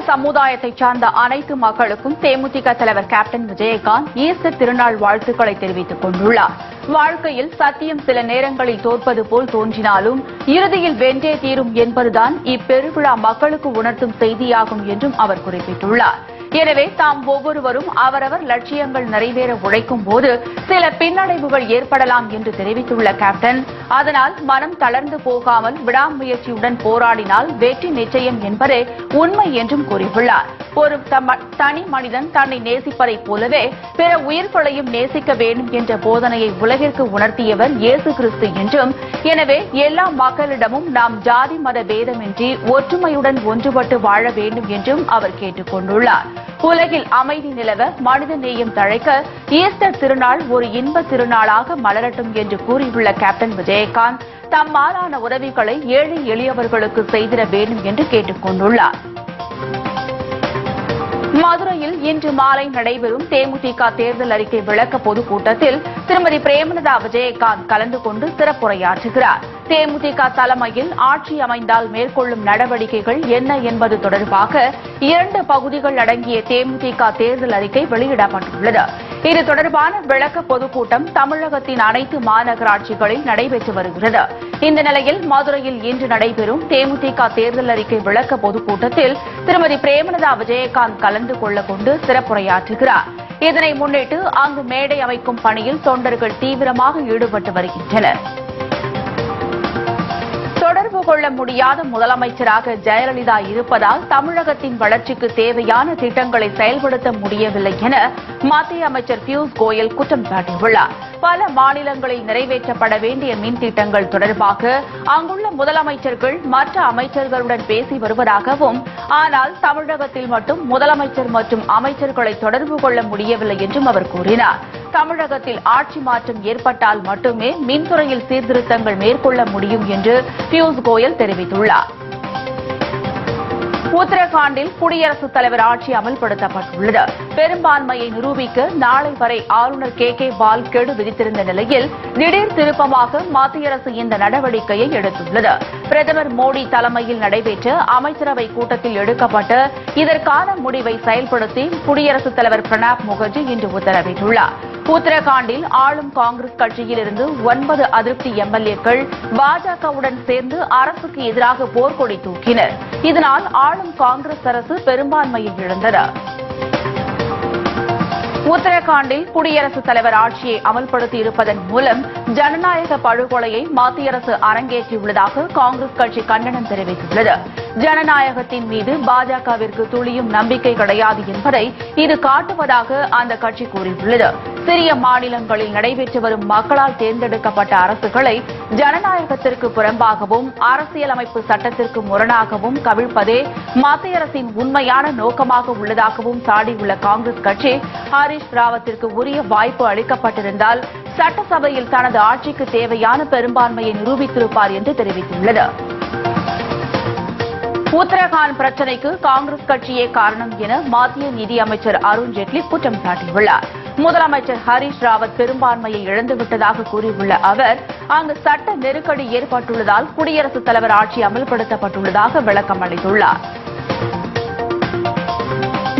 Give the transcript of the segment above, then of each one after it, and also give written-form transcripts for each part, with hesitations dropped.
சமுதாயத்தைச் சார்ந்த அனைத்து மக்களுக்கும் தேமுதிக தலைவர் கேப்டன் விஜயகாந்த் ஈஸ்டர் திருநாள் வாழ்த்துக்களை தெரிவித்துக் கொண்டுள்ளார். வாழ்க்கையில் சத்தியம் சில நேரங்களில் தோற்பது போல் தோன்றினாலும் இறுதியில் வென்றே தீரும் என்பதுதான் இப்பெருவிழா மக்களுக்கு உணர்த்தும் செய்தியாகும் என்றும் அவர் குறிப்பிட்டுள்ளார். எனவே தாம் ஒவ்வொருவரும் அவரவர் லட்சியங்கள் நிறைவேற உழைக்கும் போது சில பின்னடைவுகள் ஏற்படலாம் என்று தெரிவித்துள்ள கேப்டன், அதனால் மனம் தளர்ந்து போகாமல் விடாமுயற்சியுடன் போராடினால் வெற்றி நிச்சயம் என்பதே உண்மை என்றும் கூறியுள்ளார். ஒரு தனி மனிதன் தன்னை நேசிப்பதைப் போலவே பிற உயிர்களையும் நேசிக்க வேண்டும் என்ற போதனையை உலகிற்கு உணர்த்தியவர் இயேசு கிறிஸ்து என்றும், எனவே எல்லா மக்களிடமும் நாம் ஜாதி மத பேதமின்றி ஒற்றுமையுடன் ஒன்றுபட்டு வாழ வேண்டும் என்றும் அவர் கேட்டுக் கொண்டுள்ளார். உலகில் அமைதி நிலவ, மனித நேயம் தழைக்க ஈஸ்டர் திருநாள் ஒரு இன்ப திருநாளாக மலரட்டும் என்று கூறியுள்ள கேப்டன் விஜயகாந்த், தம்மாலான உதவிகளை ஏழை எளியவர்களுக்கு செய்திட வேண்டும் என்று கேட்டுக் கொண்டுள்ளார். மதுரையில் இன்று மாலை நடைபெறும் தேமுதிக தேர்தல் அறிக்கை விளக்க பொதுக்கூட்டத்தில் திருமதி பிரேமலதா விஜயகாந்த் கலந்து கொண்டு சிறப்புரையாற்றுகிறார். தேமுதிக தலைமையில் ஆட்சி அமைந்தால் மேற்கொள்ளும் நடவடிக்கைகள் என்ன என்பது தொடர்பாக 2 பகுதிகள் அடங்கிய தேமுதிக தேர்தல் அறிக்கை வெளியிடப்பட்டுள்ளது. இது தொடர்பான விளக்க பொதுக்கூட்டம் தமிழகத்தின் அனைத்து மாநகராட்சிகளில் நடைபெற்று வருகிறது. இந்த நிலையில் மதுரையில் இன்று நடைபெறும் தேமுதிக தேர்தல் அறிக்கை விளக்க பொதுக்கூட்டத்தில் திருமதி பிரேமலதா விஜயகாந்த் கலந்து கொண்டு சிறப்புரையாற்றுகிறார். இதனை முன்னிட்டு அங்கு மேடை அமைக்கும் பணியில் தொண்டர்கள் தீவிரமாக ஈடுபட்டு வருகின்றனர். தொடர்பு கொள்ள முடியாத முதலமைச்சராக ஜெயலலிதா இருப்பதால் தமிழகத்தின் வளர்ச்சிக்கு தேவையான திட்டங்களை செயல்படுத்த முடியவில்லை என மத்திய அமைச்சர் பியூஷ் கோயல் குற்றம் சாட்டியுள்ளார். பல மாநிலங்களில் நிறைவேற்றப்பட வேண்டிய மின் திட்டங்கள் தொடர்பாக அங்குள்ள முதலமைச்சர்கள் மற்ற அமைச்சர்களுடன் பேசி வருவதாகவும், ஆனால் தமிழகத்தில் மட்டும் முதலமைச்சர் மற்றும் அமைச்சர்களை தொடர்பு கொள்ள முடியவில்லை என்றும் அவர் கூறினார். தமிழகத்தில் ஆட்சி மாற்றம் ஏற்பட்டால் மட்டுமே மின்துறையில் சீர்திருத்தங்கள் மேற்கொள்ள முடியும் என்று பியூஷ் கோயல் தெரிவித்துள்ளார். உத்தரகாண்டில் குடியரசுத் தலைவர் ஆட்சி அமல்படுத்தப்பட்டுள்ளது. பெரும்பான்மையை நிரூபிக்க நாளை வரை ஆளுநர் கே பால் கெடு விதித்திருந்த நிலையில் திடீர் திருப்பமாக மத்திய அரசு இந்த நடவடிக்கையை எடுத்துள்ளது. பிரதமர் மோடி தலைமையில் நடைபெற்ற அமைச்சரவை கூட்டத்தில் எடுக்கப்பட்ட இதற்கான முடிவை செயல்படுத்தி குடியரசுத் தலைவர் பிரணாப் முகர்ஜி இன்று உத்தரவிட்டுள்ளார். உத்தரகாண்டில் ஆளும் காங்கிரஸ் கட்சியிலிருந்து 9 அதிருப்தி எம்எல்ஏக்கள் பாஜகவுடன் சேர்ந்து அரசுக்கு எதிராக போர்க்கொடி தூக்கினர். இதனால் ஆளும் காங்கிரஸ் அரசு பெரும்பான்மையை இழந்தது. உத்தரகாண்டில் குடியரசுத் தலைவர் ஆட்சியை அமல்படுத்தி இருப்பதன் மூலம் ஜனநாயக படுகொலையை மத்திய அரசு அரங்கேற்றியுள்ளதாக காங்கிரஸ் கட்சி கண்டனம் தெரிவித்துள்ளது. ஜனநாயகத்தின் மீது பாஜகவிற்கு துளியும் நம்பிக்கை கிடையாது என்பதை இது காட்டுவதாக அந்த கட்சி கூறியுள்ளது. சிறிய மாநிலங்களில் நடைபெற்று வரும் மக்களால் தேர்ந்தெடுக்கப்பட்ட அரசுகளை ஜனநாயகத்திற்கு புறம்பாகவும் அரசியலமைப்பு சட்டத்திற்கு முரணாகவும் கவிழ்ப்பதே மத்திய அரசின் உண்மையான நோக்கமாக உள்ளதாகவும் சாடியுள்ள காங்கிரஸ் கட்சி, ஹரீஷ் ராவத்திற்கு உரிய வாய்ப்பு அளிக்கப்பட்டிருந்தால் சட்டசபையில் தனது ஆட்சிக்கு தேவையான பெரும்பான்மையை நிரூபித்திருப்பார் என்று தெரிவித்துள்ளது. உத்தரகாண்ட் பிரச்சினைக்கு காங்கிரஸ் கட்சியே காரணம் என மத்திய நிதியமைச்சர் அருண்ஜேட்லி குற்றம் சாட்டியுள்ளார். முதலமைச்சர் ஹரீஷ் ராவத் பெரும்பான்மையை இழந்துவிட்டதாக கூறியுள்ள அவர், அங்கு சட்ட நெருக்கடி ஏற்பட்டுள்ளதால் குடியரசுத் தலைவர் ஆட்சி அமல்படுத்தப்பட்டுள்ளதாக விளக்கம் அளித்துள்ளார்.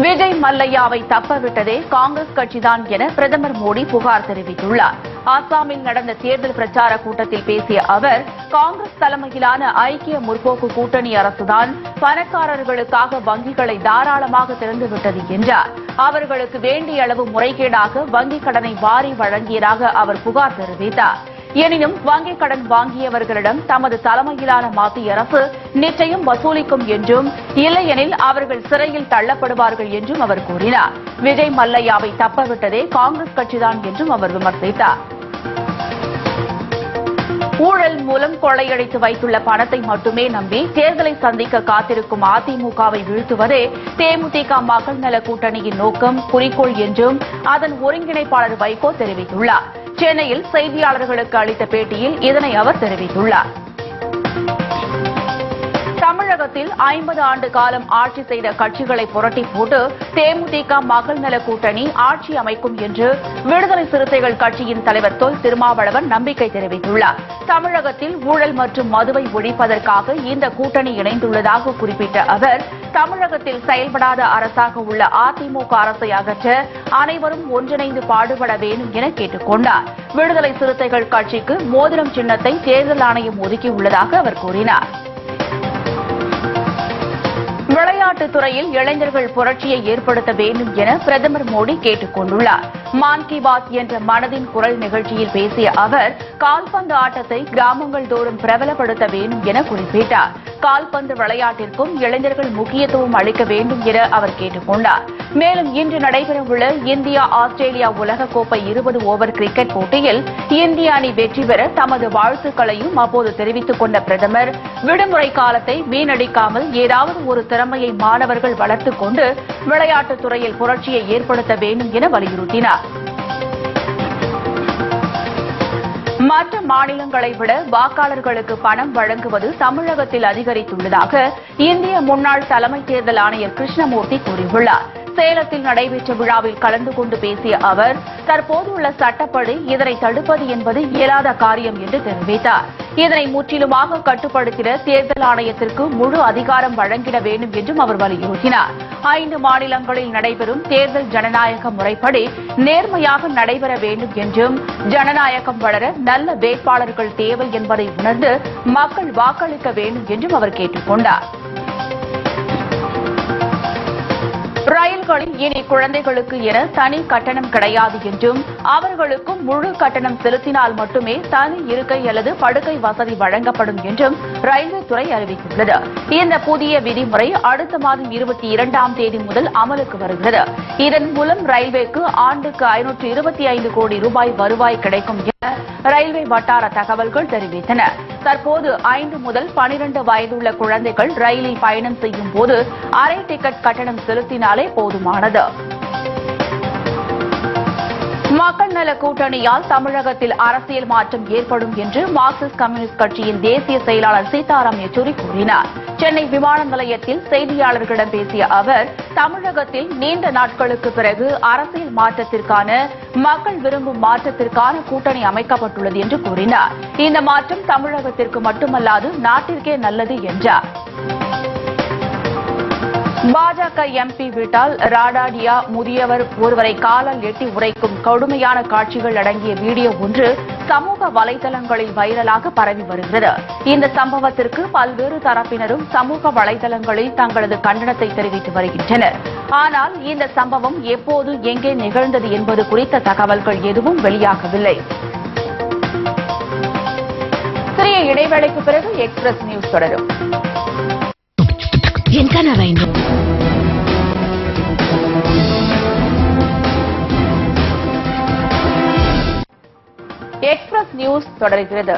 விஜய் மல்லையாவை தப்பவிட்டதே காங்கிரஸ் கட்சிதான் என பிரதமர் மோடி புகார் தெரிவித்துள்ளார். அசாமில் நடந்த தேர்தல் பிரச்சார கூட்டத்தில் பேசிய அவர், காங்கிரஸ் தலைமையிலான ஐக்கிய முற்போக்கு கூட்டணி அரசுதான் பணக்காரர்களுக்காக வங்கிகளை தாராளமாக திறந்துவிட்டது என்றார். அவர்களுக்கு வேண்டிய அளவு முறைகேடாக வங்கிக் கடனை வாரி வழங்கியதாக அவர் புகார் தெரிவித்தார். எனினும் வங்கிக் கடன் வாங்கியவர்களிடம் தமது தலைமையிலான மத்திய அரசு நிச்சயம் வசூலிக்கும் என்றும், இல்லையெனில் அவர்கள் சிறையில் தள்ளப்படுவார்கள் என்றும் அவர் கூறினார். விஜய் மல்லையாவை தப்பவிட்டதே காங்கிரஸ் கட்சிதான் என்றும் அவர் விமர்சித்தார். ஊழல் மூலம் கொள்ளையடித்து வைத்துள்ள பணத்தை மட்டுமே நம்பி தேர்தலை சந்திக்க காத்திருக்கும் அதிமுகவை வீழ்த்துவதே தேமுதிக மக்கள் நல கூட்டணியின் நோக்கம், குறிக்கோள் என்றும் அதன் ஒருங்கிணைப்பாளர் வைகோ தெரிவித்துள்ளார். சென்னையில் செய்தியாளர்களுக்கு அளித்த பேட்டியில் இதனை அவர் தெரிவித்துள்ளார். தமிழகத்தில் 50 ஆண்டு காலம் ஆட்சி செய்த கட்சிகளை புரட்டி போட்டு தேமுதிக மக்கள் நல கூட்டணி ஆட்சி அமைக்கும் என்று விடுதலை சிறுத்தைகள் கட்சியின் தலைவர் தொல் திருமாவளவன் நம்பிக்கை தெரிவித்துள்ளார். தமிழகத்தில் ஊழல் மற்றும் மதுவை ஒழிப்பதற்காக இந்த கூட்டணி இணைந்துள்ளதாக குறிப்பிட்ட அவர், தமிழகத்தில் செயல்படாத அரசாக உள்ள அதிமுக அரசை அகற்ற அனைவரும் ஒன்றிணைந்து பாடுபட வேண்டும் என கேட்டுக் கொண்டார். விடுதலை சிறுத்தைகள் கட்சிக்கு மோதிரம் சின்னத்தை தேர்தல் ஆணையம் ஒதுக்கியுள்ளதாக அவர் கூறினார். விளையாட்டுத் துறையில் இளைஞர்கள் புரட்சியை ஏற்படுத்த வேண்டும் என பிரதமர் மோடி கேட்டுக் கொண்டுள்ளார். மான் கி பாத் என்ற மனதின் குரல் நிகழ்ச்சியில் பேசிய அவர், கால்பந்து ஆட்டத்தை கிராமங்கள் தோறும் பிரபலப்படுத்த வேண்டும் என குறிப்பிட்டார். கால்பந்து விளையாட்டிற்கும் இளைஞர்கள் முக்கியத்துவம் அளிக்க வேண்டும் என அவர் கேட்டுக் கொண்டார். மேலும் இன்று நடைபெறவுள்ள இந்தியா ஆஸ்திரேலியா உலகக்கோப்பை 20 ஓவர் கிரிக்கெட் போட்டியில் இந்திய அணி வெற்றி பெற தமது வாழ்த்துக்களையும் அப்போது தெரிவித்துக் கொண்ட பிரதமர், விடுமுறை காலத்தை வீணடிக்காமல் ஏதாவது ஒரு திறமையை மாணவர்கள் வளர்த்துக் கொண்டு விளையாட்டுத் துறையில் புரட்சியை ஏற்படுத்த வேண்டும் என வலியுறுத்தினார். மற்ற மாநிலங்களை விட வாக்காளர்களுக்கு பணம் வழங்குவது தமிழகத்தில் அதிகரித்துள்ளதாக இந்திய முன்னாள் தலைமை தேர்தல் ஆணையர் கிருஷ்ணமூர்த்தி கூறியுள்ளார். சேலத்தில் நடைபெற்ற விழாவில் கலந்து கொண்டு பேசிய அவர், தற்போதுள்ள சட்டப்படி இதனை தடுப்பது என்பது இயலாத காரியம் என்று தெரிவித்தார். இதனை முற்றிலுமாக கட்டுப்படுத்திட தேர்தல் ஆணையத்திற்கு முழு அதிகாரம் வழங்கிட வேண்டும் என்றும் அவர் வலியுறுத்தினார். 5 மாநிலங்களில் நடைபெறும் தேர்தல் ஜனநாயக முறைப்படி நேர்மையாக நடைபெற வேண்டும் என்றும், ஜனநாயகம் வளர நல்ல வேட்பாளர்கள் தேவை என்பதை உணர்ந்து மக்கள் வாக்களிக்க வேண்டும் என்றும் அவர் கேட்டுக் கொண்டார். ரயில்களில் இனி குழந்தைகளுக்கு என தனி கட்டணம் கிடையாது என்றும், அவர்களுக்கு முழு கட்டணம் செலுத்தினால் மட்டுமே தனி இருக்கை அல்லது படுக்கை வசதி வழங்கப்படும் என்றும் ரயில்வே துறை அறிவித்துள்ளது. இந்த புதிய விதிமுறை அடுத்த மாதம் 22ஆம் தேதி முதல் அமலுக்கு வருகிறது. இதன் மூலம் ரயில்வேக்கு ஆண்டுக்கு 525 கோடி ரூபாய் வருவாய் கிடைக்கும் என ரயில்வே வட்டார தகவல்கள் தெரிவித்தன. தற்போது 5 முதல் 12 வயதுள்ள குழந்தைகள் ரயிலில் பயணம் செய்யும் போது அரை டிக்கெட் கட்டணம் செலுத்தினாலே போதுமானது. மக்கள் நல கூட்டணியால் தமிழகத்தில் அரசியல் மாற்றம் ஏற்படும் என்று மார்க்சிஸ்ட் கம்யூனிஸ்ட் கட்சியின் தேசிய செயலாளர் சீதாராம் யெச்சூரி கூறினார். சென்னை விமான நிலையத்தில் செய்தியாளர்களிடம் பேசிய அவர், தமிழகத்தில் நீண்ட நாட்களுக்கு பிறகு அரசியல் மாற்றத்திற்கான, மக்கள் விரும்பும் மாற்றத்திற்கான கூட்டணி அமைக்கப்பட்டுள்ளது என்று கூறினார். இந்த மாற்றம் தமிழகத்திற்கு மட்டுமல்லாது நாட்டிற்கே நல்லது என்றார். பாஜக எம்பி வீட்டால் ராடாடியா முதியவர் ஒருவரை காலால் எட்டி உரைக்கும் கொடுமையான காட்சிகள் அடங்கிய வீடியோ ஒன்று சமூக வலைதளங்களில் வைரலாக பரவி வருகிறது. இந்த சம்பவத்திற்கு பல்வேறு தரப்பினரும் சமூக வலைதளங்களில் தங்களது கண்டனத்தை தெரிவித்து வருகின்றனர். ஆனால் இந்த சம்பவம் எப்போது, எங்கே நிகழ்ந்தது என்பது குறித்த தகவல்கள் எதுவும் வெளியாகவில்லை. சிறிய இடைவேளைக்கு பிறகு எக்ஸ்பிரஸ் நியூஸ் தொடரும். எக்ஸ்பிரஸ் நியூஸ் தொடர்கிறது.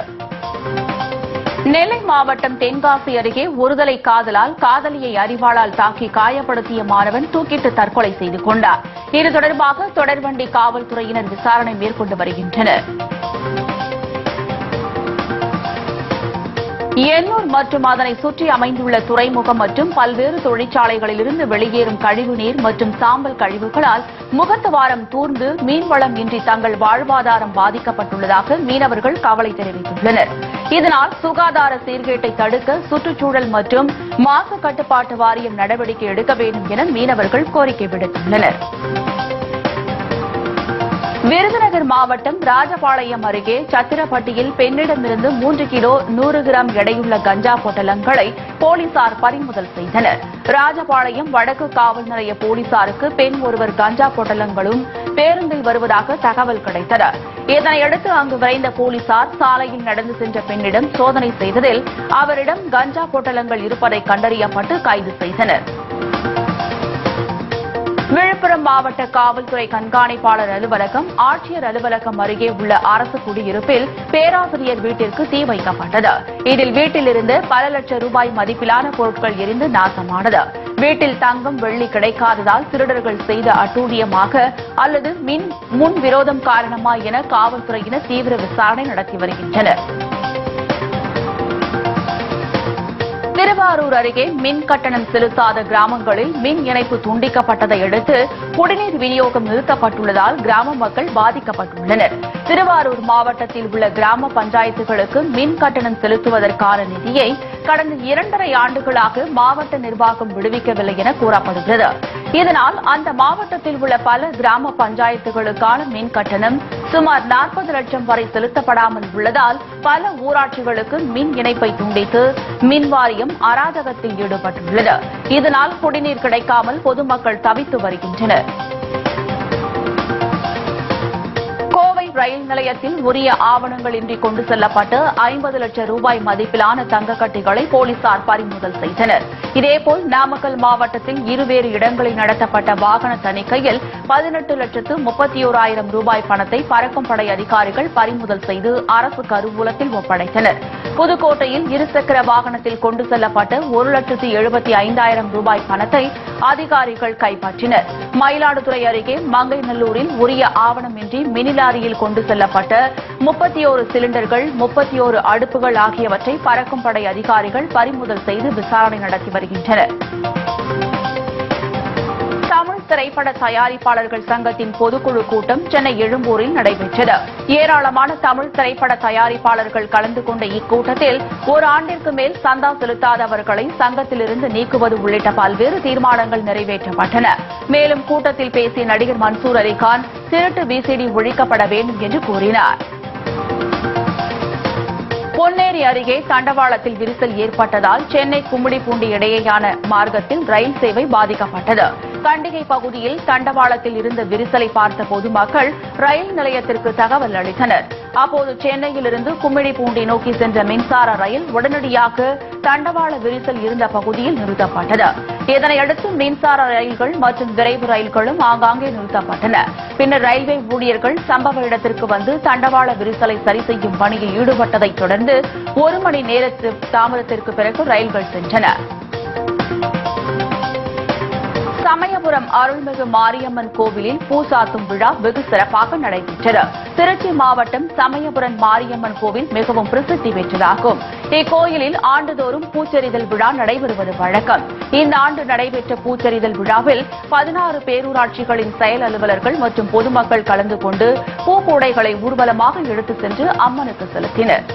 நெல்லை மாவட்டம் தென்காசி அருகே ஒருதலை காதலால் காதலியை அரிவாளால் தாக்கி காயப்படுத்திய மாணவன் தூக்கிட்டு தற்கொலை செய்து கொண்டார். இது தொடர்பாக தொடர்வண்டி காவல்துறையினர் விசாரணை மேற்கொண்டு வருகின்றனர். எண்ணூர் மற்றும் அதனை சுற்றி அமைந்துள்ள துறைமுகம் மற்றும் பல்வேறு தொழிற்சாலைகளிலிருந்து வெளியேறும் கழிவுநீர் மற்றும் சாம்பல் கழிவுகளால் முகத்துவாரம் தூர்ந்து மீன்வளம் இன்றி தங்கள் வாழ்வாதாரம் பாதிக்கப்பட்டுள்ளதாக மீனவர்கள் கவலை தெரிவித்துள்ளனர். இதனால் சுகாதார சீர்கேட்டை தடுக்க சுற்றுச்சூழல் மற்றும் மாசு கட்டுப்பாட்டு வாரியம் நடவடிக்கை எடுக்க வேண்டும் என மீனவர்கள் கோரிக்கை விடுத்துள்ளனர். விருதுநகர் மாவட்டம் ராஜபாளையம் அருகே சத்திரப்பட்டியில் பெண்ணிடமிருந்து 3 கிலோ 100 கிராம் எடையுள்ள கஞ்சா பொட்டலங்களை போலீசார் பறிமுதல் செய்தனர். ராஜபாளையம் வடக்கு காவல் நிலைய போலீசாருக்கு பெண் ஒருவர் கஞ்சா பொட்டலங்களும் பேருந்தில் வருவதாக தகவல் கிடைத்தது. இதனையடுத்து அங்கு விரைந்த போலீசார் சாலையில் நடந்து சென்ற பெண்ணிடம் சோதனை செய்ததில் அவரிடம் கஞ்சா பொட்டலங்கள் இருப்பதை கண்டறியப்பட்டு கைது செய்தனர். விழுப்புரம் மாவட்ட காவல்துறை கண்காணிப்பாளர் அலுவலகம், ஆட்சியர் அலுவலகம் அருகே உள்ள அரசு குடியிருப்பில் பேராசிரியர் வீட்டிற்கு தீ வைக்கப்பட்டது. இதில் வீட்டில் இருந்து பல லட்சம் ரூபாய் மதிப்பிலான பொருட்கள் எரிந்து நாசமானது. வீட்டில் தங்கம், வெள்ளி கிடைக்காததால் திருடர்கள் செய்த அட்டூழியமாக அல்லது முன் விரோதம் காரணமா என காவல்துறையினர் தீவிர விசாரணை நடத்தி வருகின்றனர். திருவாரூர் அருகே மின் கட்டணம் செலுத்தாத கிராமங்களில் மின் இணைப்பு துண்டிக்கப்பட்டதை அடுத்து குடிநீர் விநியோகம் நிறுத்தப்பட்டுள்ளதால் கிராம மக்கள் பாதிக்கப்பட்டுள்ளனர். திருவாரூர் மாவட்டத்தில் உள்ள கிராம பஞ்சாயத்துகளுக்கு மின் கட்டணம் செலுத்துவதற்கான நிதியை கடந்த 2.5 ஆண்டுகளாக மாவட்ட நிர்வாகம் விடுவிக்கவில்லை என கூறப்படுகிறது. இதனால் அந்த மாவட்டத்தில் உள்ள பல கிராம பஞ்சாயத்துகளுக்கான மின் கட்டணம் சுமார் 40 லட்சம் வரை செலுத்தப்படாமல் உள்ளதால் பல ஊராட்சிகளுக்கு மின் இணைப்பை துண்டித்து மின் வாரியம் அராஜகத்தில் ஈடுபட்டுள்ளது. இதனால் குடிநீர் கிடைக்காமல் பொதுமக்கள் தவித்து வருகின்றனர். கோவை ரயில் நிலையத்தில் உரிய ஆவணங்களின்றி கொண்டு செல்லப்பட்டு 50 லட்சம் ரூபாய் மதிப்பிலான தங்கக்கட்டிகளை போலீசார் பறிமுதல் செய்தனர். இதேபோல் நாமக்கல் மாவட்டத்தில் இருவேறு இடங்களில் நடத்தப்பட்ட வாகன தணிக்கையில் 18,31,000 ரூபாய் பணத்தை பறக்கும் படை அதிகாரிகள் பறிமுதல் செய்து அரசு கருவூலத்தில் ஒப்படைத்தனர். புதுக்கோட்டையில் இருசக்கர வாகனத்தில் கொண்டு செல்லப்பட்ட 1,75,000 ரூபாய் பணத்தை அதிகாரிகள் கைப்பற்றினர். மயிலாடுதுறை அருகே மங்கைநல்லூரில் உரிய ஆவணமின்றி மினி லாரியில் கொண்டு செல்லப்பட்ட 31 சிலிண்டர்கள் 31 அடுப்புகள் ஆகியவற்றை பறக்கும் படை அதிகாரிகள் பறிமுதல் செய்து விசாரணை நடத்தி வருகின்றனர். தமிழ் திரைப்பட தயாரிப்பாளர்கள் சங்கத்தின் பொதுக்குழு கூட்டம் சென்னை எழும்பூரில் நடைபெற்றது. ஏராளமான தமிழ் திரைப்பட தயாரிப்பாளர்கள் கலந்து கொண்ட இக்கூட்டத்தில் ஒரு ஆண்டிற்கு மேல் சந்தா செலுத்தாதவர்களை சங்கத்திலிருந்து நீக்குவது உள்ளிட்ட பல்வேறு தீர்மானங்கள் நிறைவேற்றப்பட்டன. மேலும் கூட்டத்தில் பேசிய நடிகர் மன்சூர் அலிகான் திருட்டு விசிடி ஒழிக்கப்பட வேண்டும் என்று கூறினார். பொன்னேரி அருகே தண்டவாளத்தில் விரிசல் ஏற்பட்டதால் சென்னை கும்மிடிப்பூண்டி இடையேயான மார்க்கத்தில் ரயில் சேவை பாதிக்கப்பட்டது. கண்டிகை பகுதியில் தண்டவாளத்தில் இருந்த விரிசலை பார்த்த பொதுமக்கள் ரயில் நிலையத்திற்கு தகவல் அளித்தனர். அப்போது சென்னையிலிருந்து கும்மிடிப்பூண்டி நோக்கி சென்ற மின்சார ரயில் உடனடியாக தண்டவாள விரிசல் இருந்த பகுதியில் நிறுத்தப்பட்டது. இதனையடுத்து மின்சார ரயில்கள் மற்றும் விரைவு ரயில்களும் ஆங்காங்கே நிறுத்தப்பட்டன. பின்னர் ரயில்வே ஊழியர்கள் சம்பவ இடத்திற்கு வந்து தண்டவாள விரிசலை சரி செய்யும் பணியில் ஈடுபட்டதைத் தொடர்ந்து 1 மணி நேரத்து தாமதத்திற்கு பிறகு ரயில்கள் சென்றன. சமயபுரம் அருள்மிகு மாரியம்மன் கோவிலில் பூசாத்தும் விழா வெகு சிறப்பாக நடைபெற்றது. திருச்சி மாவட்டம் சமயபுரம் மாரியம்மன் கோவில் மிகவும் பிரசித்தி பெற்றதாகும். இக்கோயிலில் ஆண்டுதோறும் பூச்செறிதல் விழா நடைபெறுவது வழக்கம். இந்த ஆண்டு நடைபெற்ற பூச்செறிதல் விழாவில் 16 பேரூராட்சிகளின் செயல் அலுவலர்கள் மற்றும் பொதுமக்கள் கலந்து கொண்டு பூக்கூடைகளை ஊர்வலமாக எடுத்துச் சென்று அம்மனுக்கு செலுத்தினர்.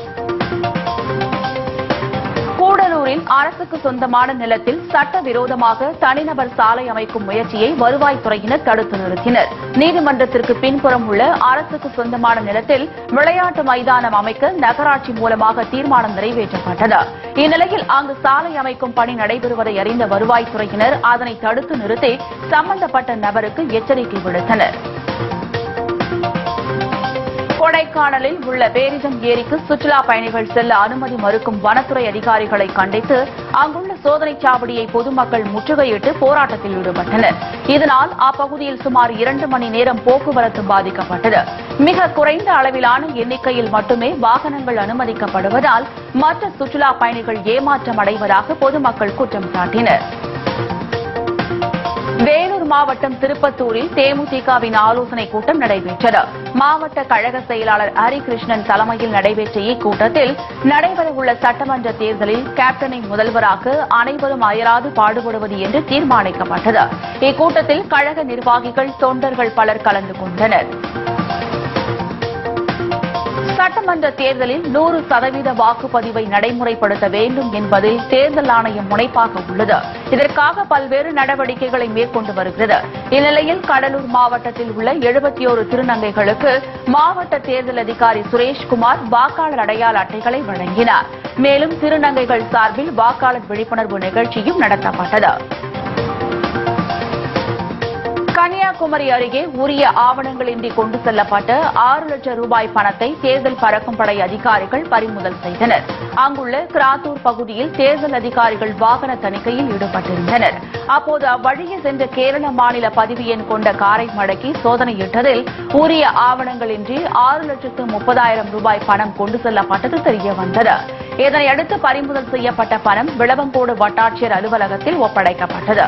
கூடலூரில் அரசுக்கு சொந்தமான நிலத்தில் சட்டவிரோதமாக தனிநபர் சாலை அமைக்கும் முயற்சியை வருவாய்த்துறையினர் தடுத்து நிறுத்தினர். நீதிமன்றத்திற்கு பின்புறம் உள்ள அரசுக்கு சொந்தமான நிலத்தில் விளையாட்டு மைதானம் அமைக்க நகராட்சி மூலமாக தீர்மானம் நிறைவேற்றப்பட்டது. இந்நிலையில் அங்கு சாலை அமைக்கும் பணி நடைபெறுவதை அறிந்த வருவாய்த்துறையினர் அதனை தடுத்து நிறுத்தி சம்பந்தப்பட்ட நபருக்கு எச்சரிக்கை விடுத்தனர். கொடைக்கானலில் உள்ள பேரிஜம் ஏரிக்கு சுற்றுலா பயணிகள் செல்ல அனுமதி மறுக்கும் வனத்துறை அதிகாரிகளை கண்டித்து அங்குள்ள சோதனைச் சாவடியை பொதுமக்கள் முற்றுகையிட்டு போராட்டத்தில் ஈடுபட்டனர். இதனால் அப்பகுதியில் சுமார் 2 மணி நேரம் போக்குவரத்து பாதிக்கப்பட்டது. மிக குறைந்த அளவிலான எண்ணிக்கையில் மட்டுமே வாகனங்கள் அனுமதிக்கப்படுவதால் மற்ற சுற்றுலா பயணிகள் ஏமாற்றம் அடைவதாக பொதுமக்கள் குற்றம் சாட்டினர். வேலூர் மாவட்டம் திருப்பத்தூரில் தேமுதிகவின் ஆலோசனைக் கூட்டம் நடைபெற்றது. மாவட்ட கழக செயலாளர் ஹரிகிருஷ்ணன் தலைமையில் நடைபெற்ற இக்கூட்டத்தில் நடைபெறவுள்ள சட்டமன்ற தேர்தலில் கேப்டனை முதல்வராக அனைவரும் அயராது பாடுபடுவது என்று தீர்மானிக்கப்பட்டது. இக்கூட்டத்தில் கழக நிர்வாகிகள் தொண்டர்கள் பலர் கலந்து கொண்டனர். சட்டமன்ற தேர்தலில் 100% வாக்குப்பதிவை நடைமுறைப்படுத்த வேண்டும் என்பதில் தேர்தல் ஆணையம் முனைப்பாக உள்ளது. இதற்காக பல்வேறு நடவடிக்கைகளை மேற்கொண்டு வருகிறது. இந்நிலையில் கடலூர் மாவட்டத்தில் உள்ள 71 திருநங்கைகளுக்கு மாவட்ட தேர்தல் அதிகாரி சுரேஷ்குமார் வாக்காளர் அடையாள அட்டைகளை வழங்கினார். மேலும் திருநங்கைகள் சார்பில் வாக்காளர் விழிப்புணர்வு நிகழ்ச்சியும் நடத்தப்பட்டது. கன்னியாகுமரி அருகே உரிய ஆவணங்களின்றி கொண்டு செல்லப்பட்ட 6 லட்சம் ரூபாய் பணத்தை தேர்தல் பறக்கும் படை அதிகாரிகள் பறிமுதல் செய்தனர். அங்குள்ள கிராத்தூர் பகுதியில் தேர்தல் அதிகாரிகள் வாகன தணிக்கையில் ஈடுபட்டிருந்தனர். அப்போது அவ்வழியே சென்ற கேரள மாநில பதிவு எண் கொண்ட காரை மடக்கி சோதனையிட்டதில் உரிய ஆவணங்களின்றி 6,30,000 ரூபாய் பணம் கொண்டு செல்லப்பட்டது தெரியவந்தது. இதனையடுத்து பறிமுதல் செய்யப்பட்ட பணம் விளவங்கோடு வட்டாட்சியர் அலுவலகத்தில் ஒப்படைக்கப்பட்டது.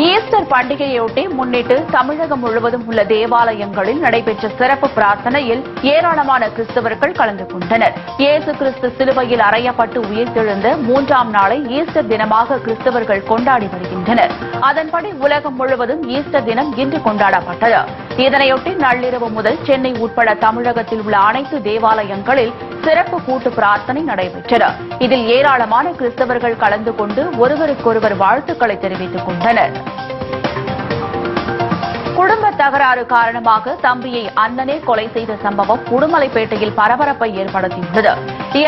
ஈஸ்டர் பண்டிகையொட்டி முன்னிட்டு தமிழகம் முழுவதும் உள்ள தேவாலயங்களில் நடைபெற்ற சிறப்பு பிரார்த்தனையில் ஏராளமான கிறிஸ்தவர்கள் கலந்து கொண்டனர். இயேசு கிறிஸ்து சிலுவையில் அறையப்பட்டு உயிர்த்தெழுந்த 3ஆம் நாளை ஈஸ்டர் தினமாக கிறிஸ்தவர்கள் கொண்டாடி வருகின்றனர். அதன்படி உலகம் முழுவதும் ஈஸ்டர் தினம் இன்று கொண்டாடப்பட்டது. இதனையொட்டி நள்ளிரவு முதல் சென்னை உட்பட தமிழகத்தில் உள்ள அனைத்து தேவாலயங்களில் சிறப்பு கூட்டு பிரார்த்தனை நடைபெற்றது. இதில் ஏராளமான கிறிஸ்தவர்கள் கலந்து கொண்டு ஒருவருக்கொருவர் வாழ்த்துக்களை தெரிவித்துக் கொண்டனர். குடும்ப தகராறு காரணமாக தம்பியை அண்ணனே கொலை செய்த சம்பவம் உடுமலைப்பேட்டையில் பரபரப்பை ஏற்படுத்தியுள்ளது.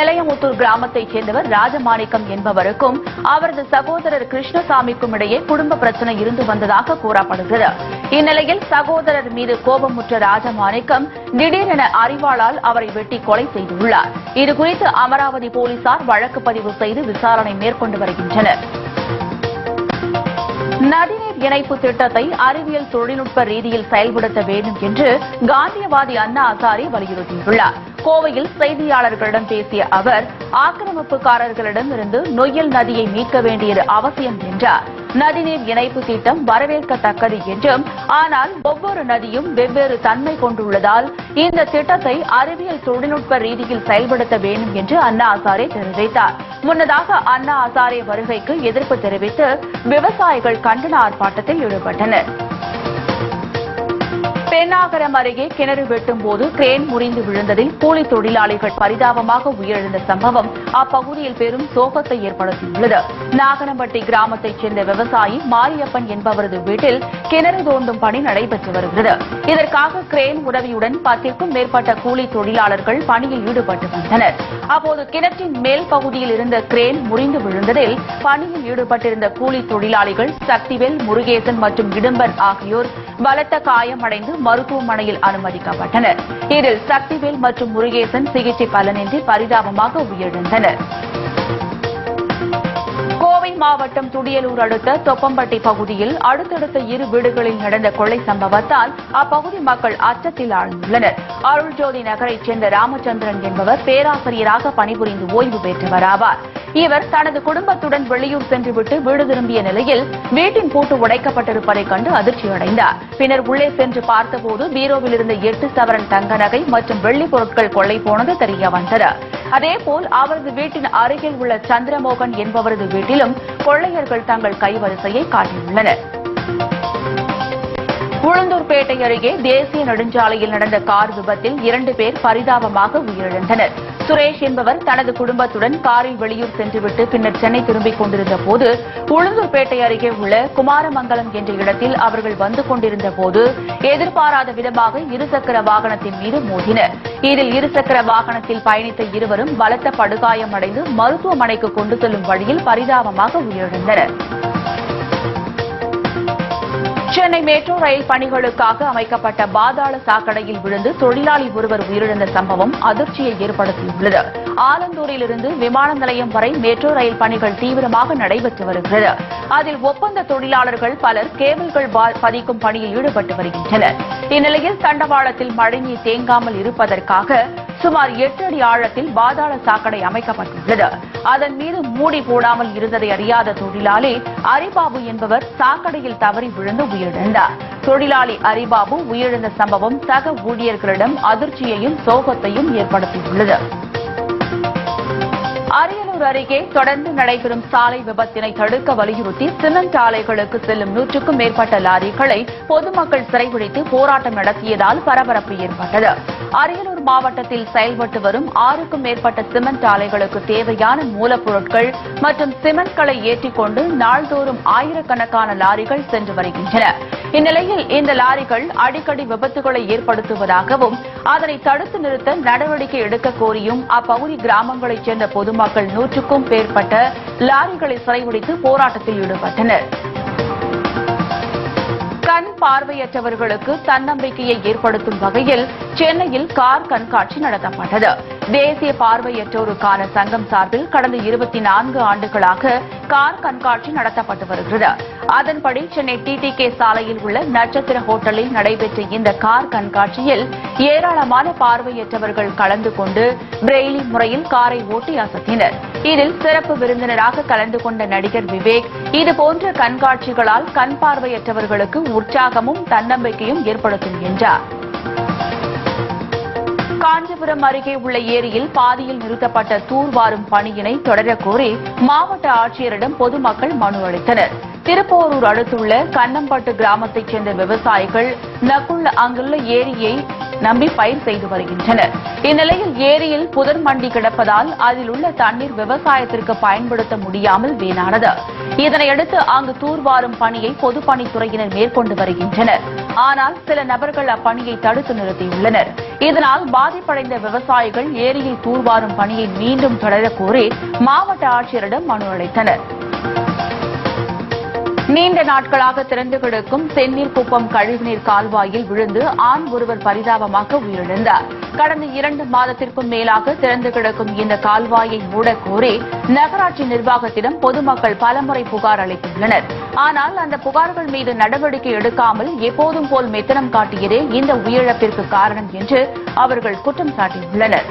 எளையமுத்தூர் கிராமத்தைச் சேர்ந்தவர் ராஜமாணிக்கம் என்பவருக்கும் அவரது சகோதரர் கிருஷ்ணசாமிக்கும் இடையே குடும்ப பிரச்சனை இருந்து வந்ததாக கூறப்படுகிறது. இந்நிலையில் சகோதரர் மீது கோபமுற்ற ராஜமாணிக்கம் திடீரென அரிவாளால் அவரை வெட்டி கொலை செய்துள்ளார். இதுகுறித்து அமராவதி போலீசார் வழக்கு பதிவு செய்து விசாரணை மேற்கொண்டு வருகின்றனர். நதிநீர் இணைப்பு திட்டத்தை அறிவியல் தொழில்நுட்ப ரீதியில் செயல்படுத்த வேண்டும் என்று காந்தியவாதி அண்ணா ஹசாரே வலியுறுத்தியுள்ளார். கோவையில் செய்தியாளர்களிடம் பேசிய அவர் ஆக்கிரமிப்புக்காரர்களிடமிருந்து நொய்யல் நதியை மீட்க வேண்டியது அவசியம் என்றார். நதிநீர் இணைப்பு திட்டம் வரவேற்கத்தக்கது என்றும், ஆனால் ஒவ்வொரு நதியும் வெவ்வேறு தன்மை கொண்டுள்ளதால் இந்த திட்டத்தை அறிவியல் தொழில்நுட்ப ரீதியில் செயல்படுத்த வேண்டும் என்று அண்ணா ஹசாரே தெரிவித்தார். முன்னதாக அண்ணா ஹசாரே வருகைக்கு எதிர்ப்பு தெரிவித்து விவசாயிகள் கண்டன ஆர்ப்பாட்டத்தில் ஈடுபட்டனர். பென்னாகரம் அருகே கிணறு வெட்டும் போது கிரேன் முறிந்து விழுந்ததில் கூலி தொழிலாளிகள் பரிதாபமாக உயிரிழந்த சம்பவம் அப்பகுதியில் பெரும் சோகத்தை ஏற்படுத்தியுள்ளது. நாகனம்பட்டி கிராமத்தைச் சேர்ந்த விவசாயி மாரியப்பன் என்பவரது வீட்டில் கிணறு தோண்டும் பணி நடைபெற்று வருகிறது. இதற்காக கிரேன் உதவியுடன் 10க்கும் மேற்பட்ட கூலி தொழிலாளர்கள் பணியில் ஈடுபட்டு வந்தனர். அப்போது கிணற்றின் மேல் பகுதியில் இருந்த கிரேன் முறிந்து விழுந்ததில் பணியில் ஈடுபட்டிருந்த கூலி தொழிலாளிகள் சக்திவேல், முருகேசன் மற்றும் இடும்பன் ஆகியோர் பலத்த காயமடைந்து மருத்துவமனையில் அனுமதிக்கப்பட்டனர். இதில் சக்திவேல் மற்றும் முருகேசன் சிகிச்சை பலனின்றி பரிதாபமாக உயிரிழந்தனர். கோவை மாவட்டம் துடியலூர் அடுத்த தொப்பம்பட்டி பகுதியில் அடுத்தடுத்த இரு வீடுகளில் நடந்த கொள்ளை சம்பவத்தால் அப்பகுதி மக்கள் அச்சத்தில் ஆழ்ந்துள்ளனர். அருள்ஜோதி நகரைச் சேர்ந்த ராமச்சந்திரன் என்பவர் பேராசிரியராக பணிபுரிந்து ஓய்வு பெற்றவர் ஆவார். இவர் தனது குடும்பத்துடன் வெளியூர் சென்றுவிட்டு வீடு திரும்பிய நிலையில் வீட்டின் பூட்டு உடைக்கப்பட்டிருப்பதைக் கண்டு அதிர்ச்சியடைந்தார். பின்னர் உள்ளே சென்று பார்த்தபோது பீரோவில் இருந்த 8 சவரன் தங்க நகை மற்றும் வெள்ளிப் பொருட்கள் கொள்ளை போனது தெரிய வந்தது. அதேபோல் அவரது வீட்டின் அருகில் உள்ள சந்திரமோகன் என்பவரது வீட்டிலும் கொள்ளையர்கள் தங்கள் கைவரிசையை காட்டியுள்ளனர். உளுந்தூர்பேட்டை அருகே தேசிய நெடுஞ்சாலையில் நடந்த கார் விபத்தில் 2 பேர் பரிதாபமாக உயிரிழந்தனர். சுரேஷ் என்பவர் தனது குடும்பத்துடன் காரில் வெளியூர் சென்றுவிட்டு பின்னர் சென்னை திரும்பிக் கொண்டிருந்த போது உளுந்தூர்பேட்டை அருகே உள்ள குமாரமங்கலம் என்ற இடத்தில் அவர்கள் வந்து கொண்டிருந்த போது எதிர்பாராத விதமாக இருசக்கர வாகனத்தின் மீது மோதினர். இதில் இருசக்கர வாகனத்தில் பயணித்த இருவரும் பலத்த படுகாயமடைந்து மருத்துவமனைக்கு கொண்டு செல்லும் வழியில் பரிதாபமாக உயிரிழந்தனர். சென்னை மெட்ரோ ரயில் பணிகளுக்காக அமைக்கப்பட்ட பாதாள சாக்கடையில் விழுந்து தொழிலாளி ஒருவர் உயிரிழந்த சம்பவம் அதிர்ச்சியை ஏற்படுத்தியுள்ளது. ஆலந்தூரிலிருந்து விமான நிலையம் வரை மெட்ரோ ரயில் பணிகள் தீவிரமாக நடைபெற்று வருகிறது. அதில் ஒப்பந்த தொழிலாளர்கள் பலர் கேபிள்கள் பதிக்கும் பணியில் ஈடுபட்டு வருகின்றனர். இந்நிலையில் தண்டவாளத்தில் மழைநீர் தேங்காமல் இருப்பதற்காக சுமார் 8 அடி ஆழத்தில் பாதாள சாக்கடை அமைக்கப்பட்டுள்ளது. அதன் மீது மூடி போடாமல் இருந்ததை அறியாத தொழிலாளி அரிபாபு என்பவர் சாக்கடையில் தவறி விழுந்து உயிரிழந்தார். தொழிலாளி அரிபாபு உயிரிழந்த சம்பவம் சக ஊழியர்களிடம் அதிர்ச்சியையும் சோகத்தையும் ஏற்படுத்தியுள்ளது. அரியலூர் அருகே தொடர்ந்து நடைபெறும் சாலை விபத்தினை தடுக்க வலியுறுத்தி சிமெண்ட் ஆலைகளுக்கு செல்லும் 100க்கும் மேற்பட்ட லாரிகளை பொதுமக்கள் சிறைபிடித்து போராட்டம் நடத்தியதால் பரபரப்பு ஏற்பட்டது. அரியலூர் மாவட்டத்தில் செயல்பட்டு வரும் 6க்கும் மேற்பட்ட சிமெண்ட் ஆலைகளுக்கு தேவையான மூலப்பொருட்கள் மற்றும் சிமெண்ட்களை ஏற்றிக்கொண்டு நாள்தோறும் ஆயிரக்கணக்கான லாரிகள் சென்று வருகின்றன. இந்நிலையில் இந்த லாரிகள் அடிக்கடி விபத்துகளை ஏற்படுத்துவதாகவும் அதனை தடுத்து நிறுத்த நடவடிக்கை எடுக்க கோரியும் அப்பகுதி கிராமங்களைச் சேர்ந்த பொதுமக்கள் 100க்கும் மேற்பட்ட லாரிகளை சிறைபிடித்து போராட்டத்தில் ஈடுபட்டனர். கண் பார்வையற்றவர்களுக்கு தன்னம்பிக்கையை ஏற்படுத்தும் வகையில் சென்னையில் கார் கண்காட்சி நடத்தப்பட்டது. தேசிய பார்வையற்றோருக்கான சங்கம் சார்பில் கடந்த 24 ஆண்டுகளாக கார் கண்காட்சி நடத்தப்பட்டு வருகிறது. அதன்படி சென்னை டிடிகே சாலையில் உள்ள நட்சத்திர ஹோட்டலில் நடைபெற்ற இந்த கார் கண்காட்சியில் ஏராளமான பார்வையற்றவர்கள் கலந்து கொண்டு பிரெய்லி முறையில் காரை ஓட்டி அசத்தினர். இதில் சிறப்பு விருந்தினராக கலந்து கொண்ட நடிகர் விவேக், இதுபோன்ற கண்காட்சிகளால் கண் பார்வையற்றவர்களுக்கு உற்சாகமும் தன்னம்பிக்கையும் ஏற்படுத்தும் என்றார். காஞ்சிபுரம் அருகே உள்ள ஏரியில் பாதியில் நிறுத்தப்பட்ட தூர்வாரும் பணியினை தொடரக் கோரி மாவட்ட ஆட்சியரிடம் பொதுமக்கள் மனு அளித்தனர். திருப்போரூர் அடுத்துள்ள கண்ணம்பட்டு கிராமத்தைச் சேர்ந்த விவசாயிகள் அங்குள்ள ஏரியை நம்பி பயிர் செய்து வருகின்றனர். இந்நிலையில் ஏரியில் புதர் மண்டி கிடப்பதால் அதில் உள்ள தண்ணீர் விவசாயத்திற்கு பயன்படுத்த முடியாமல் வீணானது. இதனையடுத்து அங்கு தூர்வாரும் பணியை பொதுப்பணித்துறையினர் மேற்கொண்டு வருகின்றனர். ஆனால் சில நபர்கள் அப்பணியை தடுத்து நிறுத்தியுள்ளனர். இதனால் பாதிப்படைந்த விவசாயிகள் ஏரியை தூர்வாரும் பணியை மீண்டும் தொடரக் கோரி மாவட்ட ஆட்சியரிடம் மனு அளித்தனர். நீண்ட நாட்களாக திறந்து கிடக்கும் செந்நீர் குப்பம் கழிவுநீர் கால்வாயில் விழுந்து ஆண் ஒருவர் பரிதாபமாக உயிரிழந்தார். கடந்த 2 மாதத்திற்கும் மேலாக திறந்து கிடக்கும் இந்த கால்வாயை மூடக் கோரி நகராட்சி நிர்வாகத்திடம் பொதுமக்கள் பலமுறை புகார் அளித்துள்ளனர். ஆனால் அந்த புகார்கள் மீது நடவடிக்கை எடுக்காமல் எப்போதும் போல் மெத்தனம் காட்டியதே இந்த உயிரிழப்பிற்கு காரணம் என்று அவர்கள் குற்றம் சாட்டியுள்ளனர்.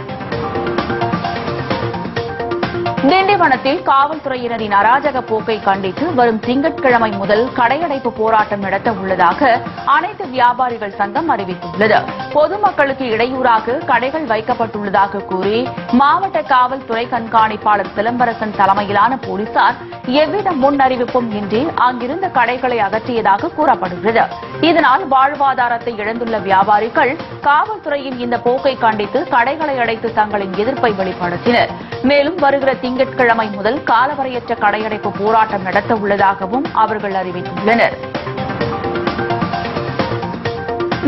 திண்டிவனத்தில் காவல்துறையினரின் அராஜக போக்கை கண்டித்து வரும் திங்கட்கிழமை முதல் கடையடைப்பு போராட்டம் நடத்த உள்ளதாக அனைத்து வியாபாரிகள் சங்கம் அறிவித்துள்ளது. பொதுமக்களுக்கு இடையூறாக கடைகள் வைக்கப்பட்டுள்ளதாக கூறி மாவட்ட காவல்துறை கண்காணிப்பாளர் சிலம்பரசன் தலைமையிலான போலீசார் எவ்வித முன் அறிவிப்பும் இன்றி அங்கிருந்த கடைகளை அகற்றியதாக கூறப்படுகிறது. இதனால் வாழ்வாதாரத்தை இழந்துள்ள வியாபாரிகள் காவல்துறையின் இந்த போக்கை கண்டித்து கடைகளை அடைத்து தங்களின் எதிர்ப்பை வெளிப்படுத்தினர். மேலும் வருகிற திங்கட்கிழமை முதல் காலவரையற்ற கடையடைப்பு போராட்டம் நடத்த உள்ளதாகவும் அவர்கள் அறிவித்துள்ளனர்.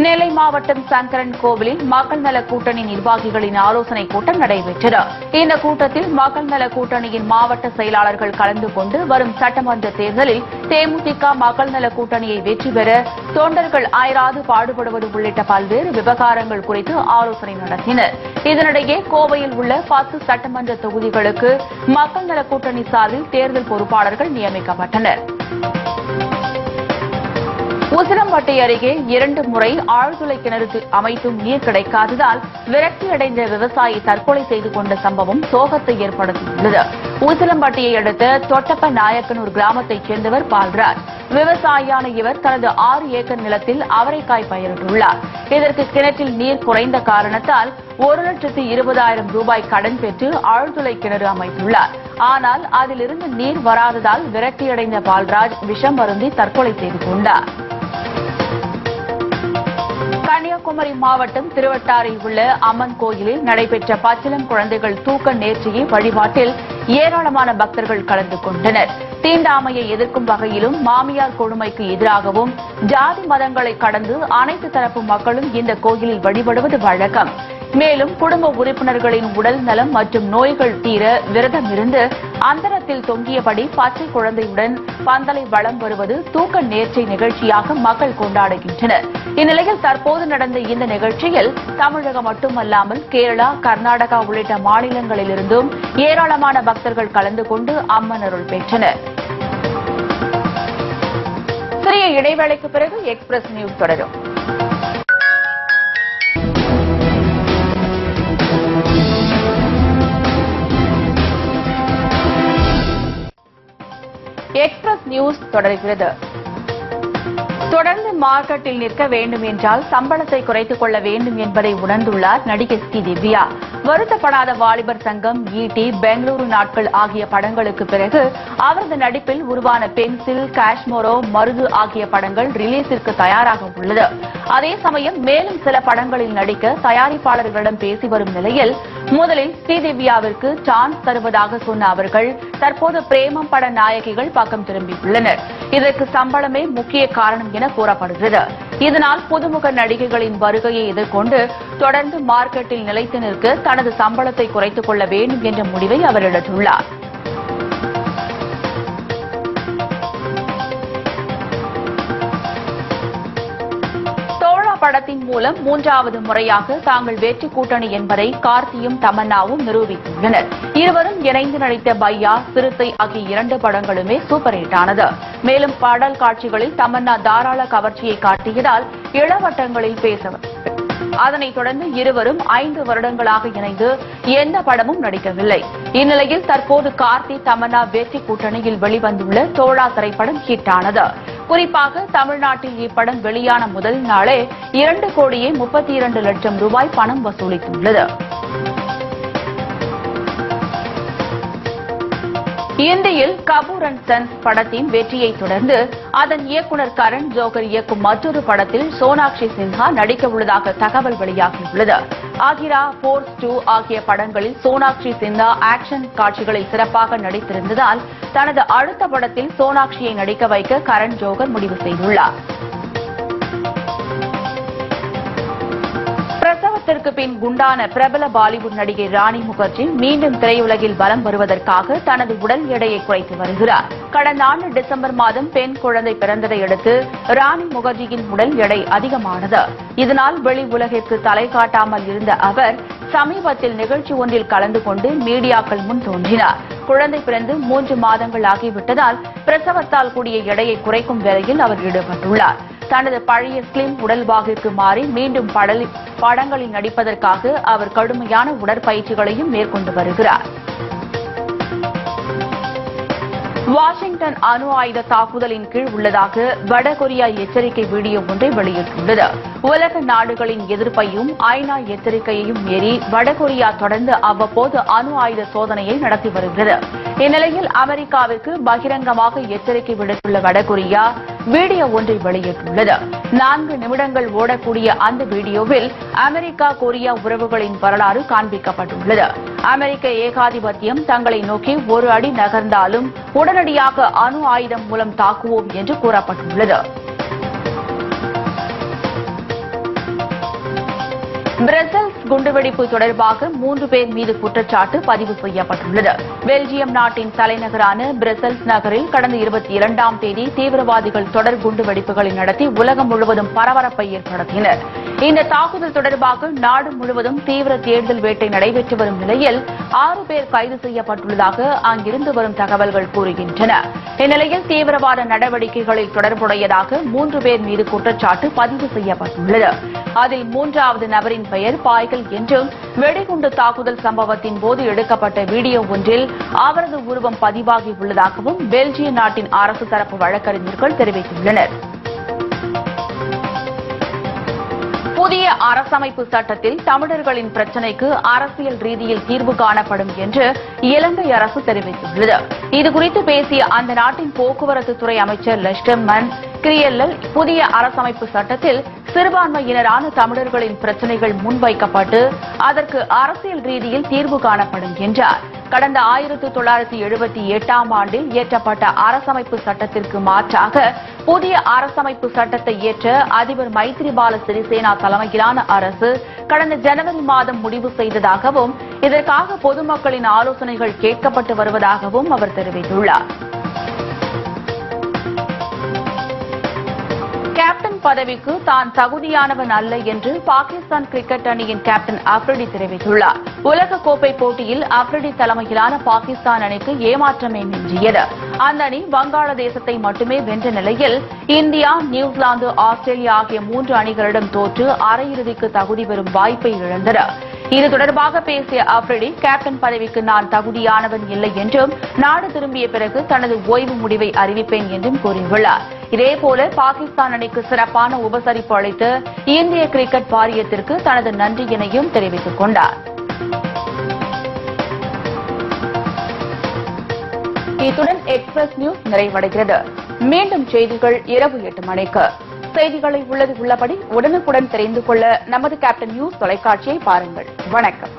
நெல்லை மாவட்டம் சங்கரன் கோவிலில் மக்கள் நல கூட்டணி நிர்வாகிகளின் ஆலோசனைக் கூட்டம் நடைபெற்றது. இந்த கூட்டத்தில் மக்கள் நல கூட்டணியின் மாவட்ட செயலாளர்கள் கலந்து கொண்டு வரும் சட்டமன்ற தேர்தலில் தேமுதிக மக்கள் நல கூட்டணியை வெற்றி பெற தொண்டர்கள் அயராது பாடுபடுவது உள்ளிட்ட பல்வேறு விவகாரங்கள் குறித்து ஆலோசனை நடத்தினர். இதனிடையே கோவையில் உள்ள 10 சட்டமன்ற தொகுதிகளுக்கு மக்கள் நல கூட்டணி சார்பில் தேர்தல் பொறுப்பாளர்கள் நியமிக்கப்பட்டனர். உசிலம்பட்டி அருகே 2 முறை ஆழ்துளை கிணறு அமைத்தும் நீர் கிடைக்காததால் விரக்தியடைந்த விவசாயி தற்கொலை செய்து கொண்ட சம்பவம் சோகத்தை ஏற்படுத்தியுள்ளது. உசிலம்பட்டியை அடுத்த தொட்டப்ப நாயக்கனூர் கிராமத்தைச் சேர்ந்தவர் பால்ராஜ். விவசாயியான இவர் தனது 6 ஏக்கர் நிலத்தில் அவரைக்காய் பயிரிட்டுள்ளார். இதற்கு கிணற்றில் நீர் குறைந்த காரணத்தால் 1,20,000 ரூபாய் கடன் பெற்று ஆழ்துளை கிணறு அமைத்துள்ளார். ஆனால் அதிலிருந்து நீர் வராததால் விரக்தியடைந்த பால்ராஜ் விஷம் அருந்தி தற்கொலை செய்து கொண்டார். கன்னியாகுமரி மாவட்டம் திருவட்டாரில் உள்ள அம்மன் கோயிலில் நடைபெற்ற பச்சிளம் குழந்தைகள் தூக்க நேர்ச்சியை வழிபாட்டில் ஏராளமான பக்தர்கள் கலந்து கொண்டனர். தீண்டாமையை எதிர்க்கும் வகையிலும் மாமியார் கொடுமைக்கு எதிராகவும் ஜாதி மதங்களை கடந்து அனைத்து தரப்பு மக்களும் இந்த கோயிலில் வழிபடுவது வழக்கம். மேலும் குடும்ப உறுப்பினர்களின் உடல் நலம் மற்றும் நோய்கள் தீர விரதம் இருந்து அந்தரத்தில் தொங்கியபடி பச்சை குழந்தையுடன் பந்தலை வலம் வருவது தூக்க நேர்ச்சை நிகழ்ச்சியாக மக்கள் கொண்டாடுகின்றனர். இந்நிலையில் தற்போது நடந்த இந்த நிகழ்ச்சியில் தமிழகம் மட்டுமல்லாமல் கேரளா, கர்நாடகா உள்ளிட்ட மாநிலங்களிலிருந்தும் ஏராளமான பக்தர்கள் கலந்து கொண்டு அம்மன் அருள் பெற்றனர். சிறிய இடைவேளைக்கு பிறகு எக்ஸ்பிரஸ் நியூஸ் தொடரும். எக்ஸ்பிரஸ் நியூஸ் தொடர்கிறது. தொடர்ந்து மார்க்கெட்டில் நிற்க வேண்டும் என்றால் சம்பளத்தை குறைத்துக் கொள்ள வேண்டும் என்பதை உணர்ந்துள்ளார் நடிகை ஸ்ரீதிவ்யா. வருத்தப்படாத வாலிபர் சங்கம், ஈட்டி, பெங்களூரு நாட்கள் ஆகிய படங்களுக்கு பிறகு அவரது நடிப்பில் உருவான பென்சில், காஷ்மோரோ, மருது ஆகிய படங்கள் ரிலீஸிற்கு தயாராக உள்ளது. அதே சமயம் மேலும் சில படங்களில் நடிக்க தயாரிப்பாளர்களிடம் பேசி வரும் நிலையில் முதலில் ஸ்ரீதிவ்யாவிற்கு சான்ஸ் தருவதாக சொன்ன அவர்கள் தற்போது பிரேமம் பட நாயகிகள் பக்கம் திரும்பியுள்ளனர். இதற்கு சம்பளமே முக்கிய காரணம் என கூறப்படுகிறது. இதனால் புதுமுக நடிகைகளின் வருகையை எதிர்கொண்டு தொடர்ந்து மார்க்கெட்டில் நிலைத்து நிற்க தனது சம்பளத்தை குறைத்துக் கொள்ள வேண்டும் என்ற முடிவை அவர் எடுத்துள்ளார். படத்தின் மூலம் மூன்றாவது முறையாக தாங்கள் வெற்றி கூட்டணி என்பதை கார்த்தியும் தமன்னாவும் நிரூபித்துள்ளனர். இருவரும் இணைந்து நடித்த பையா, சிறுத்தை ஆகிய 2 படங்களுமே சூப்பர் ஹிட் ஆனது. மேலும் பாடல் காட்சிகளில் தமன்னா தாராள கவர்ச்சியை காட்டியதால் இளவட்டங்களில் பேசவர். அதனைத் தொடர்ந்து இருவரும் 5 வருடங்களாக இணைந்து எந்த படமும் நடிக்கவில்லை. இந்நிலையில் தற்போது கார்த்தி தமன்னா வெற்றி கூட்டணியில் வெளிவந்துள்ள தோழா திரைப்படம் ஹிட் ஆனது. குறிப்பாக தமிழ்நாட்டில் இப்படம் வெளியான முதல் நாளே 2,32,00,000 ரூபாய் பணம் வசூலித்துள்ளது. இந்தியில் கபூர் அண்ட் சன்ஸ் படத்தின் வெற்றியை தொடர்ந்து அதன் இயக்குநர் கரண் ஜோகர் இயக்கும் மற்றொரு படத்தில் சோனாக்ஷி சின்ஹா நடிக்க உள்ளதாக தகவல் வெளியாகியுள்ளது. ஆகிரா, ஃபோர்ஸ் 2 ஆகிய படங்களில் சோனாக்ஷி சின்ஹா ஆக்ஷன் காட்சிகளில் சிறப்பாக நடித்திருந்ததால் தனது அடுத்த படத்தில் சோனாக்ஷியை நடிக்க வைக்க கரண் ஜோகர் முடிவு செய்துள்ளார். பிரசவத்திற்கு பின் குண்டான பிரபல பாலிவுட் நடிகை ராணி முகர்ஜி மீண்டும் திரையுலகில் வலம் வருவதற்காக தனது உடல் எடையை குறைத்து வருகிறார். கடந்த ஆண்டு டிசம்பர் மாதம் பெண் குழந்தை பிறந்ததை அடுத்து ராணி முகர்ஜியின் உடல் எடை அதிகமானது. இதனால் வெளி உலகிற்கு தலை காட்டாமல் இருந்த அவர் சமீபத்தில் நிகழ்ச்சி ஒன்றில் கலந்து கொண்டு மீடியாக்கள் முன் தோன்றினார். குழந்தை பிறந்து 3 மாதங்கள் ஆகிவிட்டதால் பிரசவத்தால் கூடிய எடையை குறைக்கும் வேலையில் அவர் ஈடுபட்டுள்ளார். தனது பழைய ஸ்லிம் உடல்வாகிற்கு மாறி மீண்டும் படங்களில் நடிப்பதற்காக அவர் கடுமையான உடற்பயிற்சிகளையும் மேற்கொண்டு வருகிறார். வாஷிங்டன் அணு ஆயுத தாக்குதலின் கீழ் உள்ளதாக வடகொரியா எச்சரிக்கை வீடியோ ஒன்றை வெளியிட்டுள்ளது. உலக நாடுகளின் எதிர்ப்பையும் ஐநா எச்சரிக்கையையும் மீறி வடகொரியா தொடர்ந்து அவ்வப்போது அணு ஆயுத சோதனையை நடத்தி வருகிறது. இந்நிலையில் அமெரிக்காவிற்கு பகிரங்கமாக எச்சரிக்கை விடுத்துள்ள வடகொரியா வீடியோ ஒன்றை வெளியிட்டுள்ளது. 4 நிமிடங்கள் ஓடக்கூடிய அந்த வீடியோவில் அமெரிக்கா கொரியா உறவுகளின் வரலாறு காண்பிக்கப்பட்டுள்ளது. அமெரிக்க ஏகாதிபத்தியம் தங்களை நோக்கி ஒரு அடி நகர்ந்தாலும் உடனடியாக அணு ஆயுதம் மூலம் தாக்குவோம் என்று கூறப்பட்டுள்ளது. பிரசல்ஸ் குண்டுவெடிப்பு தொடர்பாக 3 பேர் மீது குற்றச்சாட்டு பதிவு செய்யப்பட்டுள்ளது. பெல்ஜியம் நாட்டின் தலைநகரான பிரசல்ஸ் நகரில் கடந்த 22ஆம் தேதி தீவிரவாதிகள் தொடர் குண்டுவெடிப்புகளை நடத்தி உலகம் முழுவதும் பரபரப்பை ஏற்படுத்தினர். இந்த தாக்குதல் தொடர்பாக நாடு முழுவதும் தீவிர தேடுதல் வேட்டை நடைபெற்று வரும் நிலையில் 6 பேர் கைது செய்யப்பட்டுள்ளதாக அங்கிருந்து வரும் தகவல்கள் கூறுகின்றன. இந்நிலையில் தீவிரவாத நடவடிக்கைகளில் தொடர்புடையதாக 3 பேர் மீது குற்றச்சாட்டு பதிவு செய்யப்பட்டுள்ளது. அதில் 3வது நபரின் பெயர் பாய்கல் என்றும் வெடிகுண்டு தாக்குதல் சம்பவத்தின் போது எடுக்கப்பட்ட வீடியோ ஒன்றில் அவரது உருவம் பதிவாகியுள்ளதாகவும் பெல்ஜிய நாட்டின் அரசு தரப்பு வழக்கறிஞர்கள் தெரிவித்துள்ளனர். புதிய அரசமைப்பு சட்டத்தில் தமிழர்களின் பிரச்சினைக்கு அரசியல் ரீதியில் தீர்வு காணப்படும் என்று இலங்கை அரசு தெரிவித்துள்ளது. இதுகுறித்து பேசிய அந்த நாட்டின் போக்குவரத்து துறை அமைச்சர் லெஸ்டர்மன் கிரியல்லல் புதிய அரசமைப்பு சட்டத்தில் சிறுபான்மையினரான தமிழர்களின் பிரச்சினைகள் முன்வைக்கப்பட்டு அதற்கு அரசியல் ரீதியில் தீர்வு காணப்படும் என்றார். கடந்த 1978ஆம் ஆண்டில் இயற்றப்பட்ட அரசமைப்பு சட்டத்திற்கு மாற்றாக புதிய அரசமைப்பு சட்டத்தை இயற்ற அதிபர் மைத்ரிபால சிறிசேனா தலைமையிலான அரசு கடந்த ஜனவரி மாதம் முடிவு செய்ததாகவும் இதற்காக பொதுமக்களின் ஆலோசனைகள் கேட்கப்பட்டு வருவதாகவும் அவர் தெரிவித்துள்ளார். கேப்டன் பதவிக்கு தான் தகுதியானவன் அல்ல என்று பாகிஸ்தான் கிரிக்கெட் அணியின் கேப்டன் அப்ரிடி தெரிவித்துள்ளார். உலகக்கோப்பை போட்டியில் அப்ரிடி தலைமையிலான பாகிஸ்தான் அணிக்கு ஏமாற்றமே மிஞ்சியது. அந்த அணி வங்காளதேசத்தை மட்டுமே வென்ற நிலையில் இந்தியா, நியூசிலாந்து, ஆஸ்திரேலியா ஆகிய 3 அணிகளிடம் தோற்று அரையிறுதிக்கு தகுதி பெறும் வாய்ப்பை இழந்தது. இது தொடர்பாக பேசிய அப்ரிடி கேப்டன் பதவிக்கு நான் தகுதியானவன் இல்லை என்றும் நாடு திரும்பிய பிறகு தனது ஓய்வு முடிவை அறிவிப்பேன் என்றும் கூறியுள்ளார். இதேபோல பாகிஸ்தான் அணிக்கு சிறப்பான உபசரிப்பு அளித்து இந்திய கிரிக்கெட் வாரியத்திற்கு தனது நன்றியினையும் தெரிவித்துக் கொண்டார். இத்துடன் எக்ஸ்பிரஸ் நியூஸ் நிறைவடைகிறது. மீண்டும் செய்திகள் இரவு 8 மணிக்கு. செய்திகளை உள்ளது உள்ளபடி உடனுக்குடன் தெரிந்து கொள்ள நமது கேப்டன் நியூஸ் தொலைக்காட்சியை பாருங்கள். வணக்கம்.